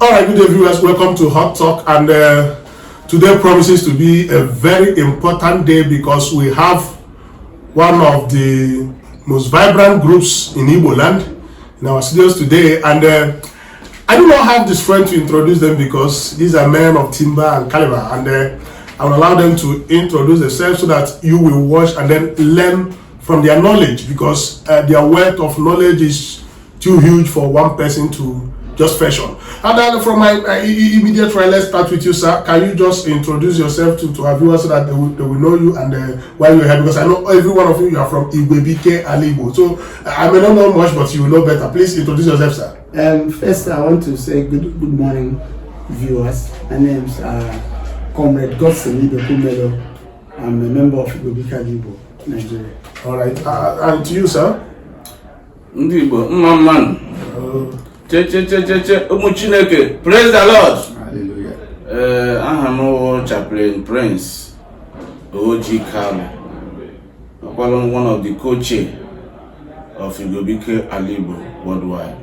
Alright, good day viewers, welcome to Hot Talk, and today promises to be a very important day because we have one of the most vibrant groups in Igbo land in our studios today, and I do not have this friend to introduce them because these are men of timber and caliber, and I will allow them to introduce themselves so that you will watch and then learn from their knowledge, because their wealth of knowledge is too huge for one person to just fashion. And then from my immediate right, let's start with you, sir. Can you just introduce yourself to our viewers so that they will know you and why you're here? Because I know every one of you are from Igwebuike Alaigbo. So I may not know much, but you will know better. Please introduce yourself, sir. First, I want to say good morning, viewers. My name is Comrade Godson Ibekumelo. I'm a member of Igwebuike Alaigbo, Nigeria. All right. And to you, sir. Igbo, man. Praise the Lord. Hallelujah. I am Chaplain Prince O.G. Kalu, one of the co-chair of Igwebuike Alaigbo worldwide.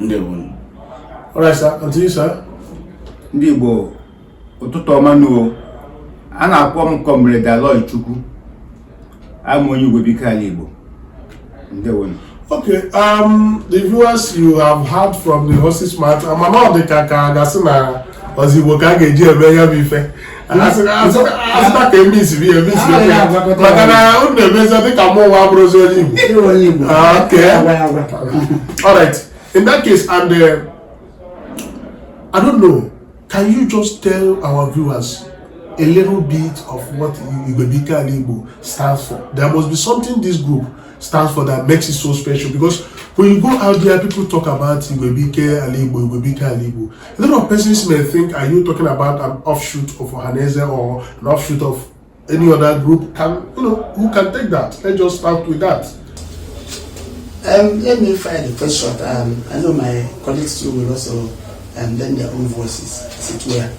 Alright, sir. And to you, sir. Igbo, ụtụtụ ọma nuo. A na-akpọ m Comrade Alaigbo. I'm onye Igwebuike Alaigbo. Ndewonu. Okay, the viewers, you have heard from the horse's mouth. I'm not the kaka gasina Ozibo kage jebe bife. Asita ke miss bi e miss bi. Makana o de beza te kamo wa brozo Igbo. Okay. All right. In that case, and I don't know, can you just tell our viewers a little bit of what Igwebuike Alaigbo stands for? There must be something this group stands for that makes it so special, because when you go out there, people talk about Igwebuike Alaigbo. A lot of persons may think, are you talking about an offshoot of Ohaneze or an offshoot of any other group? Who can take that? Let's just start with that. Let me fire the first shot. I know my colleagues too will also lend their own voices, as it were.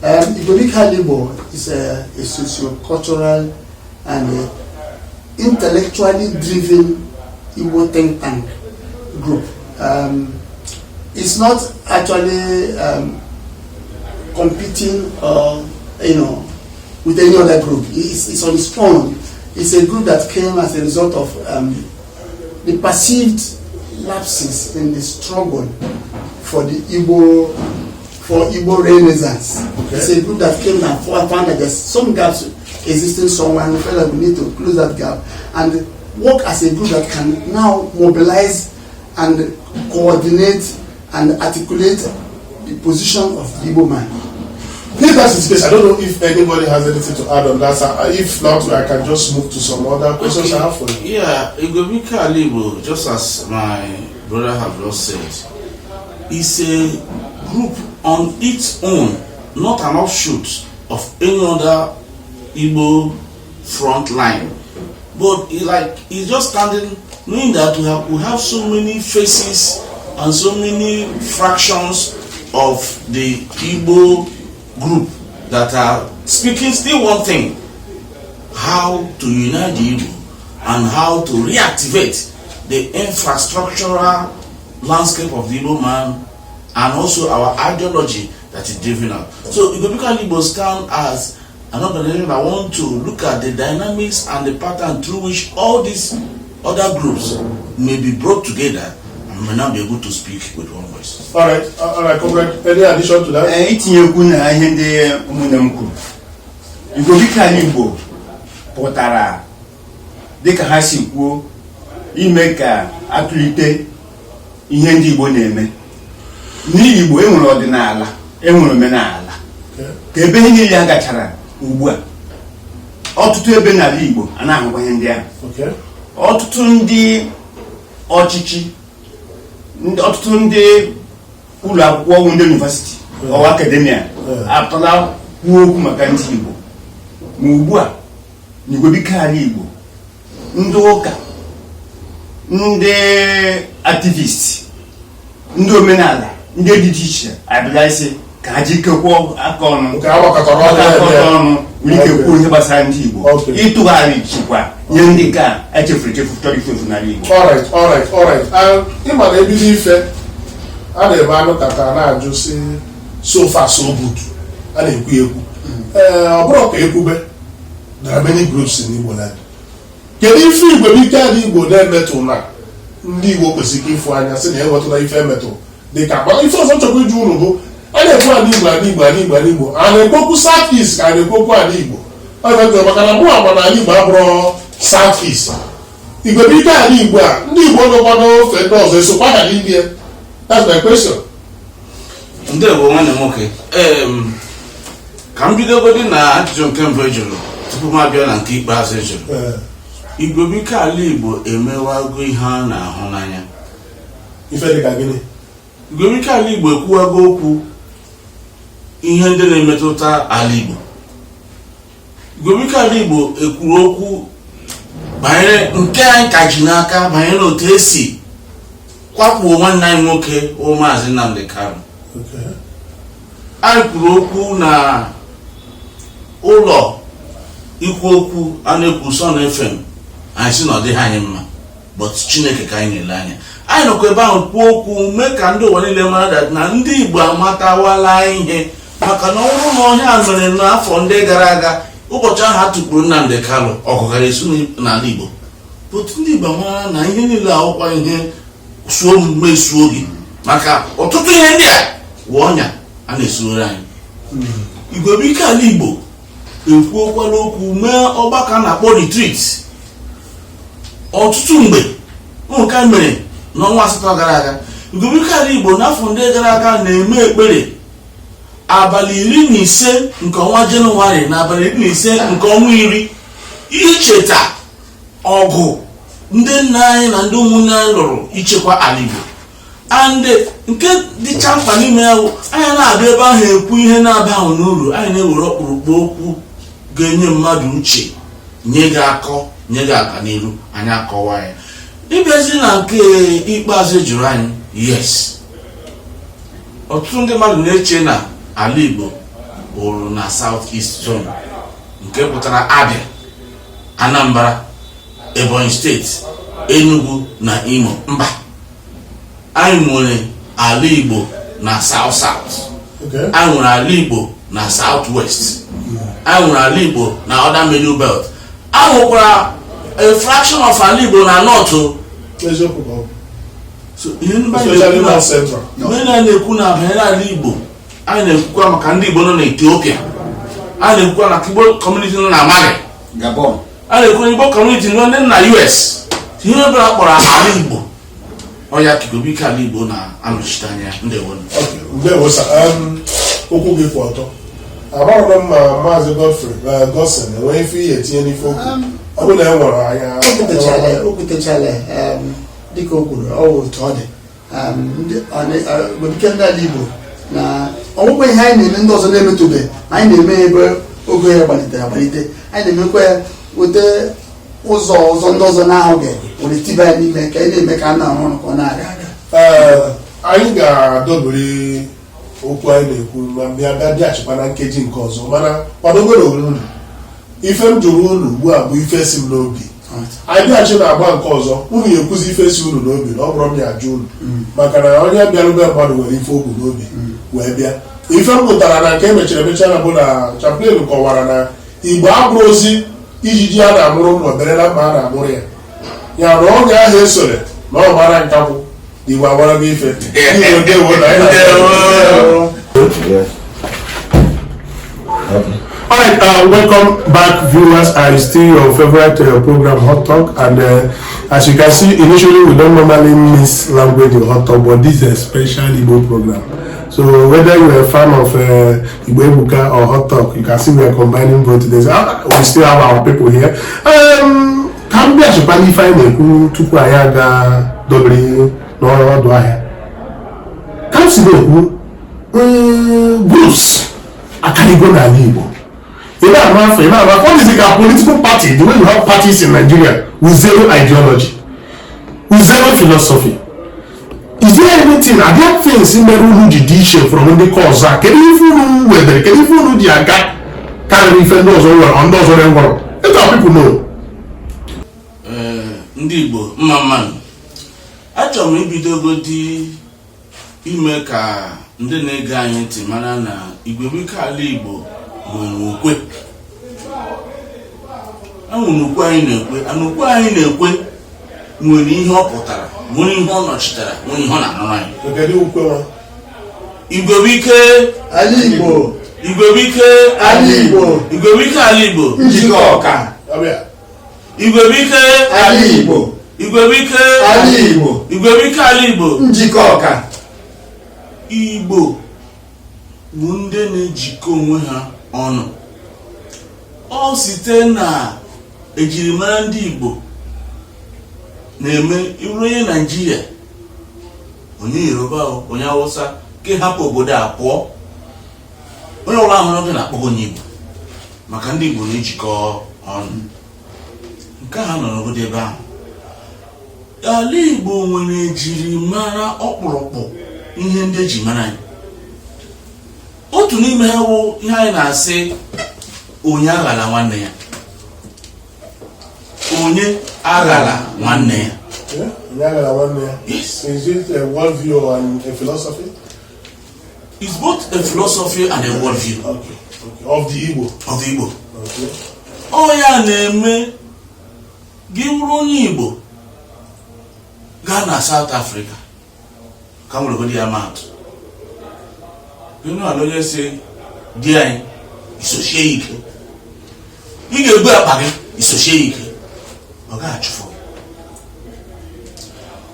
Igwebuike Alaigbo is a socio-cultural and intellectually driven Igbo think tank group. It's not actually competing with any other group. It's on its own. It's a group that came as a result of the perceived lapses in the struggle for the Igbo Renaissance. Okay. It's a group that came and found that there's some gaps existing somewhere, and we felt that we need to close that gap and work as a group that can now mobilize and coordinate and articulate the position of the Igbo man. If that's the case, I don't know if anybody has anything to add on that. If not, I can just move to some other questions I have for you. Yeah, Igwebuike Alaigbo, just as my brother have just said, is a group on its own, not an offshoot of any other Igbo front line, but it's just standing, knowing that we have so many faces and so many fractions of the Igbo group that are speaking still one thing: how to unite the Igbo and how to reactivate the infrastructural landscape of the Igbo man, and also our ideology that is driven out. So Igwebuike Alaigbo stand as an organization that want to look at the dynamics and the pattern through which all these other groups may be brought together and may now be able to speak with one voice. All right, Comrade. Any addition to that? Itinyekwu na ihe ndị ụmụnne m kwuru. Igwebuike Alaigbo pụtara dịka ha si kwuo ime ka atụlite ihe ndị Igbo na-eme. N'Igbo enwere ọdịnala, enwere omenala. Ka ebe ihe niile ha gachara ugbu a, ọtụtụ ebe n'ala Igbo a na-ahụkwa ihe ndị ahụ. Ọtụtụ ndị ọchịchị, ọtụtụ ndị ụlọ akwụkwọ, ndị university ọwa akademia apụtala kwuo okwu maka ndị Igbo. Ma ugbu a n'Igwebuike Alaigbo, ndị ụka, ndị activist, ndị omenala, ndị dị iche iche abịala isi ka ha jikekwa aka ọnụ wike kwuo ihe gbasara ndị Igbo, ịtụgharị chikwa ihe ndị ka echefuru chọrọ ifefu n'ala Igbo. All right. Ịma na ebido ife a na-ebe anụ kata na-ajụ si so far so good a na-ekwu ekwu ọ bụrụ ka ekwube there are many groups in Igbo land. Kedu ife Igwebuike Alaigbo na-emetụ na ndị Igbo kwesịrị ịfụ anya sị na enwetụla ife emetụ dịka mana ife ọzọ chọkwa iju unu bụ a na-ekwu Alaigbo a na-ekwokwu South East ka a na-ekwokwu Alaigbo maka na mụ agba na Alaigbo abụrụ South East. Igwebuike Alaigbo a ndị Igbo nọkwa n'ofe ndị ọzọ esokwa ha n'ime. That's my question. Ndewo nwanne nwoke. Ka m bidogodi na ajụjụ nke mbụ jụrụ tupu m abịa na nke ikpeazụ jụrụ. Igwebuike Alaigbo emewago ihe a na-ahụ n'anya. Ife dịka gịnị? Igwebuike Alaigbo ekwuwago okwu ihe ndị na-emetụta ala Igbo. Igwebuike Alaigbo ekwuru okwu banyere nke anyị ka ji n'aka banyere otu esi kwapụ nwanne anyị nwoke Maazị Nnamdi Kanu. Anyị kwuru okwu na ụlọ ikwu okwu a na-ekwu Sun FM anyị si na ọ dịghị anyị mma but Chineke ka anyị na-ele anya. Anyị nọkwa ebe ahụ kwuo okwu mee ka ndị ụwa niile mara na ndị Igbo amatawala ihe maka na ọrụ na ọhịa mere n'afọ ndị gara aga ụbọchị ahụ a tụkpuru Nnamdi Kanu ọgụgara esu n'ala Igbo but ndị Igbo mara na ihe niile ahụkwa ihe suo omume suo gị maka ọtụtụ ihe ndị a wụ ọnya a na-esoro anyị. Igwebuike Alaigbo ekwuokwala okwu mee ọgbakọ na-akpọ retreat ọtụtụ mgbe nke mere n'ọnwa asatọ gara aga. Igwebuike Alaigbo n'afọ ndị gara aga na-eme ekpere abalị 15 nke ọnwa Jenụwarị na abalị 15 nke ọnwa 10 icheta ọgụ ndị nna anyị na ndị ụmụnne anyị lụrụ ichekwa ala Igbo. And nke dịcha mkpa n'ime ya anyị na-abịa ebe ahụ ekwu ihe na-aba ahụ n'uru anyị na-ewere ọkpụrụkpụ okwu ga-enye mmadụ uche nye gị akọ nye gị aga n'iru anyị akọwa ya. Ịbịazi na nke ikpeazụ jụrụ anyị yes ọtụtụ ndị mmadụ na-eche na ala Igbo bụrụ na South East Zone nke pụtara Abia, Anambra, Ebonyi steeti, Enugu na Imo. Mba, anyị nwere ala Igbo na South South, anyị nwere ala Igbo na South West, anyị nwere ala Igbo na other middle belt, anyị nwekwara a fraction of ala Igbo na North. So ihe na-ekwu na banyere ala Igbo anyị na-ekwukwa maka ndị Igbo nọ na Ethiopia, anyị na-ekwukwa na Igbo community nọ na Mali, Gabon, anyị na-ekwu na Igbo community nọ na US. Ihe ọbụla kpọrọ ala Igbo ọya ka Igwebuike Alaigbo na-anọchite anya. Ndewo sa okwu gị kwụ ọtọ. Amaghị m ma Maazị Godson enweghị ife ihe etinye n'ife okwu ọ bụ na e nwere anya o kwutechala dịka o kwuru ọ bụ otu ọ dị. Igwebuike Alaigbo na ọgwụgwọ ihe anyị na-eme ndị ọzọ na-emetụbe anyị na-eme ebe oge ya gbalitere agbalite anyị na-emekwa ya weta ụzọ ọzọ ndị ọzọ na-ahụghị were tiba ya n'ime ka anyị na-eme ka a na-arụ ọrụ ka ọ na-aga aga. Anyị ga-adọbiri okwu anyị na-ekwu ma bịa bịachikwa na nkeji nke ọzọ mana kwadogoro unu ife m jụrụ unu ugbu a bụ ife si m n'obi. Anyị bịachi na-agba nke ọzọ unu ga-ekwuzi ife si unu n'obi na ọ bụrụ m ya ajụ unu maka na onye bịarube mmadụ nwere ife okwu n'obi wee bịa. Ife m pụtara na nke emechara emechara bụ na chaplain kọwara na Igbo abụrụ ozi ijiji a na-amụrụ m obere na mma a na-amụrụ ya ya na oge ahụ esore na ọ mara nkakwụ Igbo agbara gị ife. Alright, welcome back viewers. I still your favorite program Hot Talk, and as you can see initially we don't normally miss language in Hot Talk, but this is a special Igbo program. So whether you're a fan of Igwebuike or Hot Talk, you can see we are combining both today. We still have our people here. Can be a Japanese fine to Kuayaga Dobri no do I can see the groups I can go na Igbo. What is a political party? The way you have parties in Nigeria with zero ideology, with zero philosophy. Is there anything? Are there things in the rule judicial from when they cause that? Can you follow whether? Can you follow the aga? Can you defend those over on those over there? Let our people know. Ndị Igbo mma achọrọ m ibido godi ime ka ndị na-ege anyị ntị mara na Igwebuike Alaigbo nwere ukwe. Enwere ukwe anyị na-ekwe, ana ukwe anyị na-ekwe nwere ihe ọ pụtara, nwere ihe ọ nọchitere, nwere ihe ọ na-anụrụ anyị. Igwebuike Alaigbo, Igwebuike Alaigbo, Igwebuike Alaigbo, njikọ ọka. Igwebuike Alaigbo, Igwebuike Alaigbo, Igwebuike Alaigbo, njikọ ọka. Igbo bụ ndị na-ejikọ onwe ha ọnụ. Ọ site na ejirimara ndị Igbo na-eme iru onye Naijiria, onye Yoruba, onye Hausa ke hapụ obodo a pụọ, onye ọbụla ahụrụ gị na-akpọ onye Igbo, maka ndị Igbo na-ejikọ ọnụ. Nke ha nọ n'obodo ebe ahụ. Alaigbo nwere ejirimara ọkpụrụkpụ ihe ndị eji mara anyị. Otu n'ime ha bụ ihe anyị na-asị onye aghala nwanne ya. Onye aghala nwanne ya. Yes. Is it a worldview and a philosophy? It's both a philosophy and a worldview. Okay. Of the Igbo. Of the Igbo. Okay. Ọ ya na-eme gị bụrụ onye Igbo gaa na South Africa ka m nwere ya maatụ. Gịnị alụnye si di anyị isochie ike, ị ga-egbu akpa gị isochie ike, ọ ga-achụfụ.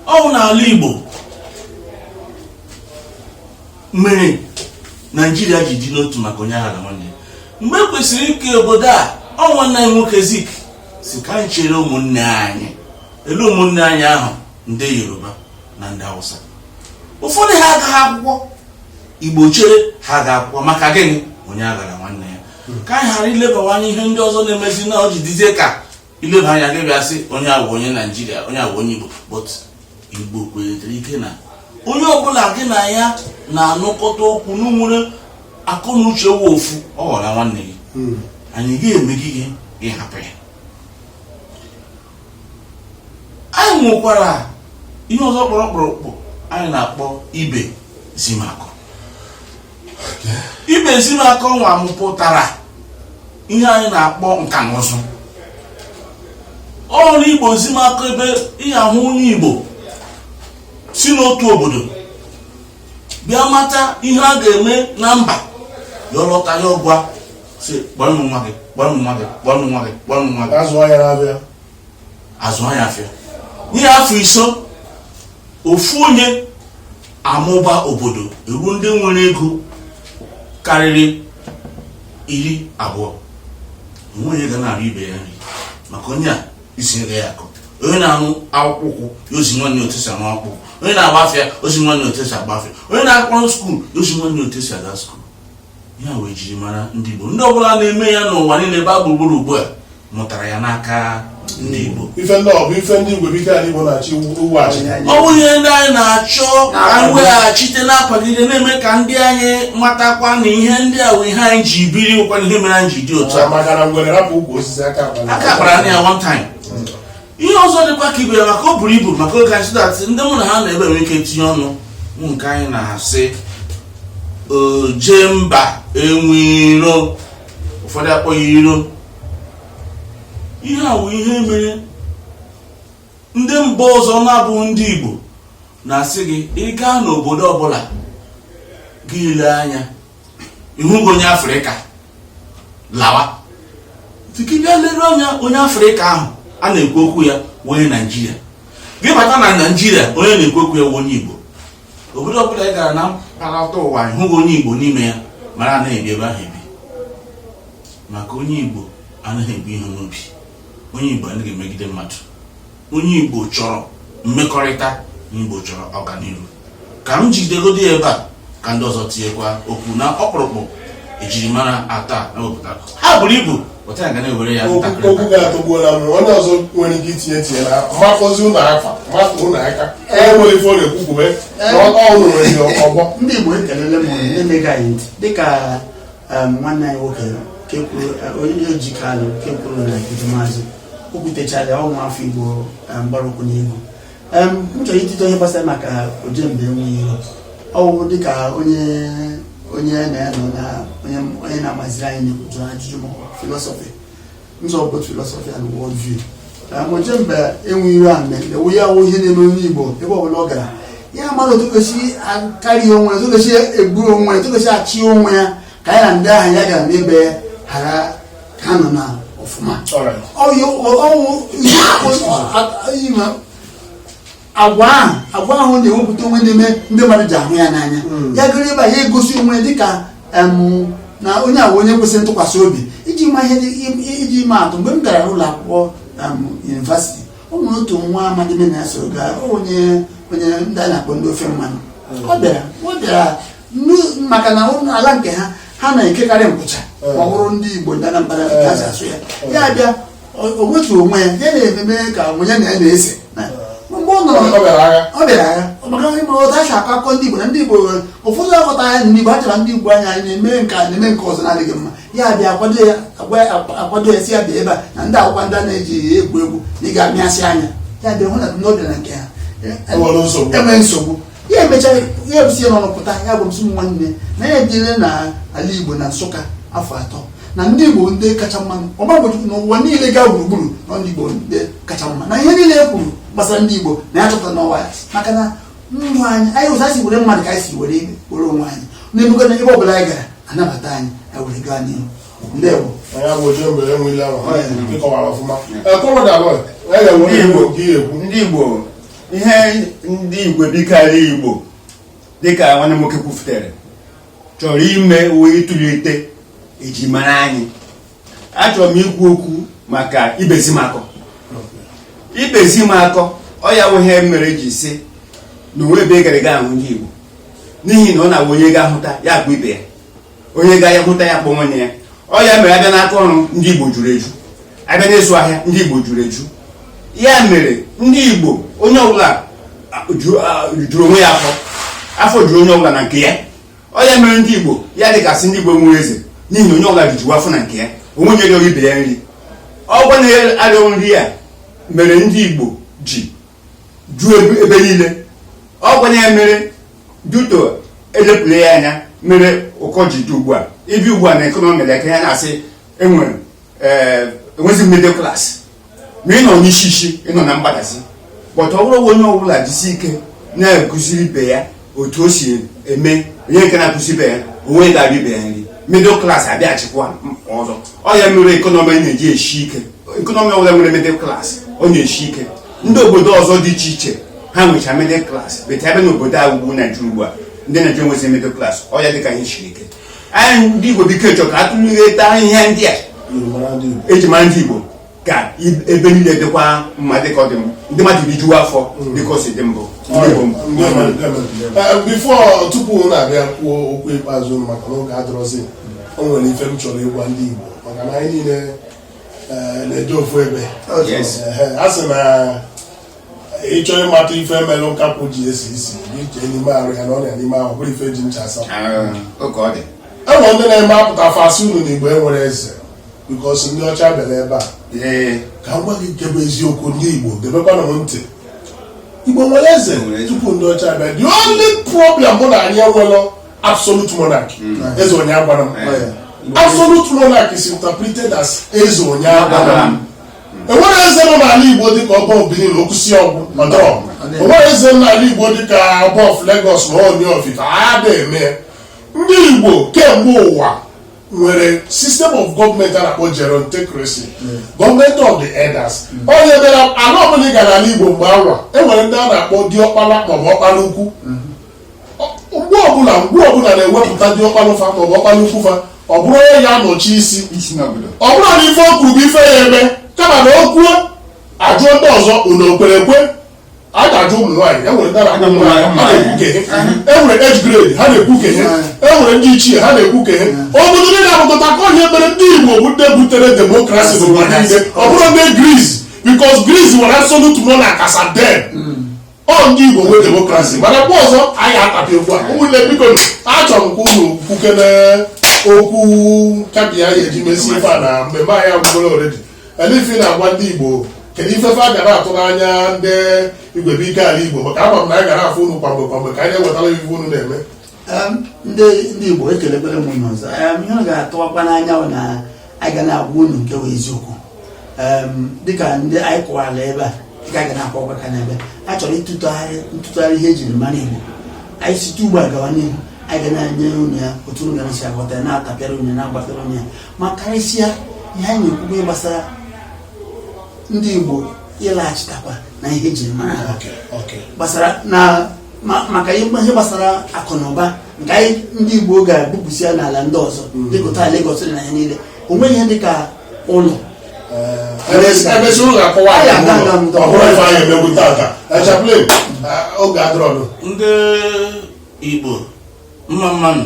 Ọ bụ n'ala Igbo mere Naijiria ji dị n'otu maka onye agha na nwanne ya. Mgbe kwesịrị ike obodo a, ọ nwanne anyị nwoke Zik si ka anyị chere ụmụnne anyị, elu ụmụnne anyị ahụ ndị Yoruba na ndị Hausa. Ụfọdụ ha agaghị akwụkwọ, Igbo chere ha ga-akwụkwọ maka gịnị? Onye aghara nwanne ya. Ka anyị ghara ilebawa anya ihe ndị ọzọ na-emezi na o ji dizie ka ileba anya gị bịa sị onye abụ onye Naijiria, onye abụ onye Igbo. But Igbo kweretere ike na onye ọbụla gị na ya na-anụkọta okwu n'nwere akọ na uche wụ ofu, ọ ghọrọ nwanne gị. Anyị ga-emegi gị ịhapụ ya. Anyị nwekwara ihe ọzọ kpọrọkpụrụkpụ anyị na-akpọ ibe zimakọ. Ibe zimakọ nwa mụpụtara ihe anyị na-akpọ nka na ụzụ. Ọrụ Igbo zimakọ ebe ị ahụ onye Igbo si n'otu obodo bịa mata ihe a ga-eme na mba ya, ọlọta ya ọgwa si gbara m nwa gị, gbara m nwa gị, gbara m nwa gị, gbara m nwa gị. Azụ anya na-abịa. Azụ anya afịa. N'ihe afọ iso ofu onye amụba obodo eru ndị nwere ego karịrị 20. Onye ga na-arụ ibe ya nri maka onye a isi nri ya akọ. Onye na-aṅụ akwụkwọ yozi nwanne otesi aṅụ akwụkwọ, onye na-agba afịa ozi nwanne otesi agba afịa, onye na-akpọrọ skuul yozi nwanne otesi aga skuul. Ya wee jiri mara ndị Igbo. Ndị ọbụla na-eme ya n'ụwa niile ebe gburugburu ugbu a mụtara ya n'aka ndị Igbo. Ife ndị ọ bụ ife ndị Igwebuike Alaigbo na-achị uweghachi. Ọ bụ ihe ndị anyị na-achọ ka anyị weghachite na-akwagide, na-eme ka ndị anyị matakwa na ihe ndị a wụ ihe anyị ji biri, ụkwa ihe mere anyị ji dị otu a. Maka na ngwere rapụ ukwu osisi aka akpara ya one time. Ihe ọzọ dịkwa ka ibe ya maka o buru ibu maka oge anyị dat ndị mụ na ha na-ebe nwere ike tinye ọnụ nke anyị na-asị oje mba enwe iro, ụfọdụ akpọ ya iro. Ihe a bụ ihe mere ndị mba ọzọ na-abụ ndị Igbo na-asị gị ị gaa n'obodo ọbụla gị ile anya ihugo onye Afrịka lawa, tikibịa lere anya onye Afrịka ahụ a na-ekwu okwu ya onye Naijiria, gị bata na Naijiria onye na-ekwu okwu ya onye Igbo. Obodo ọbụla ị gara na mpaghara ụwa ihugo onye Igbo n'ime ya, mara anaghị ebi ebe ahụ ebi, maka onye Igbo anaghị ebi ihe n'obi. Onye Igbo anaghị emegide mmadụ. Onye Igbo chọrọ mmekọrịta, onye Igbo chọrọ ọganihu. Ka m jidegodi ebe a ka ndị ọzọ tinyekwa okwu na ọkpụrụkpụ ejirimara ata ewepụtara. Ha buru ibu pụta ya ga na-ewere ya ntakịrị. Okwu ga-atọgbuola m. Onye ọzọ nwere ike itinye na mmakọzi ụlọ afa mmakọ ụlọ aka nwere ife ọ na-ekwukwube ọnụ nwere ọgbọ. Ndị Igbo ekelele m na-emega anyị ntị dịka nwanne anyị nwoke onye Ejike kekwuru na Maazị okwutechara ọnwa afọ Igbo mgbara ụkwụ n'ihu. M chọrọ itito ihe gbasara maka ojembe enweghị iro. ọwụ dịka onye na-anọ na onye na-amaziri anyị na-ekwuju ajụjụ ma philosophy nzọbụ philosophy and world view moje mgbe enwe iru a ewu ya wụ ihe na-eme onye Igbo ebe ọbụla ọ gara ya mmadụ otogosi akarịa onwe ya otogosi egburu onwe ya otogosi achị onwe ya ka anyị na ndị ahụ ya gara n'ebe ghara ka nọ na ọfụma agwa ahụ na-ewepụta onwe na-eme ndị mmadụ ji ahụ ya n'anya ya gịrị ebe ya egosi onwe dịka na onye ahụ onye kwesịrị ntụkwasị obi iji ma atụ mgbe m gara ụlọ akwụkwọ yunivasiti o nwere otu nwa amadi na so gaa onye ndị a na-akpọ ndị ofe mmanụ ọ bịara maka na ala nke ha na-ekekarị nkwụcha ma ọ bụrụ ndị Igbo ndị Anambra gazi asụ ya bịa o wetu onwe ya na-ememe ka onye na ya na-ese mgbe ọ bịara agha maka ịma otu a si akọ akọ ndị Igbo na ndị Igbo ụfọdụ aghọta ya ndị Igbo achọrọ ndị Igbo anya na-eme nke ọzọ na-adịghị mma ya bịa akwado ya si ya bịa ebe a na ndị akwụkwọ ndị a na-eji egwu egwu na ị ga-amịasị anya ya bịa hụ na n'obi na nke ha enwe nsogbu ya emecha ya ebusi ya n'ọnụpụta ya bụ nsị nwanne na ya ejire na ala Igbo na Nsụka afọ 3 na ndị Igbo ndị kacha mma ọgbagwoju n'ụwa niile gaa gburugburu na ndị Igbo ndị kacha mma na ihe niile e kwuru gbasara ndị Igbo na ya chọpụta n'ọwa ya maka na ndụ anyị ụzọ anyị si were mmadụ ka anyị si were onwe anyị na-ebugo na ebe ọbụla anyị gara anabata anyị were gaa n'ihu ndewo ndị Igbo ihe ndị Igwebuike Alaigbo dịka nwanne nwoke kwufutere chọrọ ime uwe ịtụlite ejimara anyị. Achọrọ m ikwu okwu maka ibezimakọ ọ ya wụ ihe mere ji si na onwe ebe gara ga ahụ ndị Igbo n'ihi na ọ na-awụ onye ga-ahụta ya bụ ibe ya onye ga ya hụta ya kpọ nwanne ya ọ ya mere abịa n'aka ọrụ ndị Igbo juru eju abịa n'ịzụ ahịa ndị Igbo juru eju ya mere ndị Igbo onye ọbụla juru onwe ya afọ juru onye ọbụla na nke ya ọ ya mere ndị Igbo ya dịgasị ndị Igbo nwere eze n'ihi na onye ọbụla jiju afọ na nke ya onwe nye rịọrọ ibe ya nri ọgwa na-arịọ nri ya mere ndị Igbo ji juo ebe niile ọgwa ya mere duto elepụrụ ya anya mere ụkọ ji dị ugbu a ibi ugbu a na ekọnọmi aka ya na-asị enwezi middle class ma ị nọ n'ishishi ịnọ na mgbadasị bọta ọ bụrụ onye ọbụla jisi ike na-ekụziri ibe ya otu o si eme onye nke na-akụzi ibe ya onwe ga-abịa ibe ya nri middle class abịaghachikwa ọzọ ọ ya mere ekọnọmi na-eji eshi ike ekọnọmi ọbụla nwere middle class ọ na-eshi ike ndị obodo ọzọ dị iche iche ha nwecha middle class beta ebe n'obodo a ugwu Naijiria ugbu a ndị Naijiria nwezi middle class ọ ya dịka ihe siri ike anyị ndị Igwebuike chọrọ ka atụleta ihe ndị a eji mara ndị Igbo ka ebe niile dịkwa mma dịka ọ dị ndị mmadụ rijuo afọ dịka o si dị mbụ before tupu na-abịa kwuo okwu ikpeazụ maka n'oge adịrọzi o nwere ife m chọrọ ịgwa ndị Igbo maka na anyị niile na-eje ofu ebe a sị na ịchọ ịmata ife melụ nkapụ ji esi isi iche n'ime arụ ya na ọ na n'ime ahụ bụrụ ife ji ncha asa enwere ndị na-eme apụta fasị unu na Igbo enwere eze bikos ndị ọcha bịara ebe a ka m gwa gị nke bụ eziokwu ndị Igbo debekwana m ntị Igbo nwere eze tupu ndị ọcha bịa the only problem bụ na anyị enwelọ absolute monarch eze onye agbara m absolute monarch is interpreted as eze onye agbara m enwere eze nọ n'ala Igbo dịka ọba Obinna Okwusi ọgwụ ọdọrọ enwere eze n'ala Igbo dịka ọba of Lagos na Ooni of Ife ada eme ndị Igbo kemgbe ụwa nwere system of government a na-akpọ gerontocracy government of the elders onye mere ala ọbụla ị gara n'ala Igbo mgbe anwa enwere ndị a na-akpọ diọkpala maọbụ ọkpala ukwu mgbe ọbụla na-ewepụta diọkpala ụfa maọbụ ọkpala ukwu fa ọ bụrụ onye ya anọchi isi ọ bụrụ na ife o kwuru bụ ife ya eme kama na o kwuo ajụ ndị ọzọ unu okwerekwe a ga-ajụ ụmụ nwaanyị enwere ndị na-akpọ ụmụ nwaanyị ha na-ekwu kenye enwere age grade ha na-ekwu kenye enwere ndị ichie ha na-ekwu kenye obodo ndị na-abụkọta ka onye mere ndị Igbo bụ ndị butere demokrasi n'ụwa niile ọ bụrụ ndị Greece because Greece nwere absolute monarch as at then ọ ndị Igbo nwee demokrasi mana mgbe ọzọ anyị atapị okwu a ụmụnne biko achọrọ m ka unu kwukene okwu kabi ya eji mesi ife a na mmemme anyị agwụgoro oredi elifi na-agwa ndị Igbo kedu ifefe a gara atụ n'anya ndị Igwebuike Alaigbo maka ama m na anyị gara afụ unu kwamgbe ka anyị na-ewetara ife unu na-eme ndị Igbo ekelekwere m unu ọzọ ihe ọ ga-atụwakwa n'anya na anyị ga na-agwa unu nke wee eziokwu dịka ndị anyị kụwara ebe a dịka a ga na-akọwa ka n'ebe a chọrọ ntụtụgharị ihe ejiri mara Igbo anyị site ugbu a gawa n'ihu anyị ga na-enye unu ya otu unu ga-esi aghọta ya na-atapịara unu ya na-agbafere unu ya ma karịsịa ihe anyị na-ekwukwe gbasara ndị Igbo ịlaghachitakwa na ihe ejiri mara ha gbasara na maka ihe gbasara akụ na ụba nke anyị ndị Igbo ga-ebupụsi ya n'ala ndị ọzọ dịkụta Lagos na ya niile o nweghị ihe dịka ụlọ emesi ụlọ akọwa ọhụrụ ife anyị emegbu tata chaplain oge adịrọnụ ndị Igbo mma mmanụ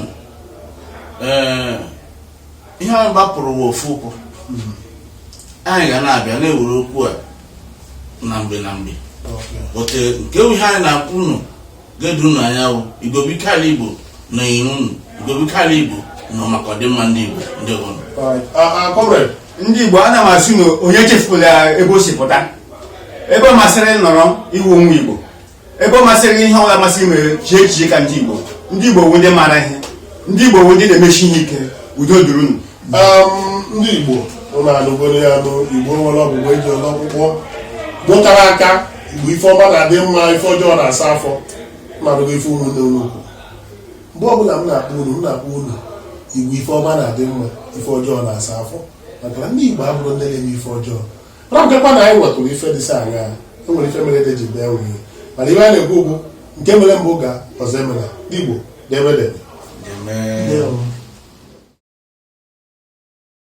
ihe anyị gbapụrụ ofu ụkwụ anyị ga na-abịa na-ewere okwu a na mgbe ote nke ihe anyị na-akwụ unu ga-edu unu anya bụ Igwebuike Alaigbo na iru unu Igwebuike Alaigbo nọ maka ọdịmma ndị Igbo ndị ọhụrụ ndị Igbo ana m asị na onye chefula ebe o si pụta ebe ọ masịrị nọrọ iwu onwe Igbo ebe ọ masịrị ihe ọbụla masịrị mere chie echiche ka ndị Igbo bụ ndị mara ihe ndị Igbo bụ ndị na-emechi ihe ike udo duru unu ndị Igbo ụlọ anụgoro ya nụ Igbo nwere ọgwụgwọ eji ọlọgwụgwọ gbụtara aka Igbo ife ọma na-adị mma ife ọjọọ na-asa afọ na-adụgo ife ụmụnne unu mgbe ọbụla m na-akpọ unu Igbo ife ọma na-adị mma ife ọjọọ na-asa afọ maka na ndị Igbo abụrụ ndị na-eme ife ọjọọ rapụtakwa na anyị nwetụrụ ife dịsa anya enwere ife mere dị ji bịa nwunye mana ife a na-ekwu okwu nke mere mbụ ga ọzọ emela ndị Igbo debe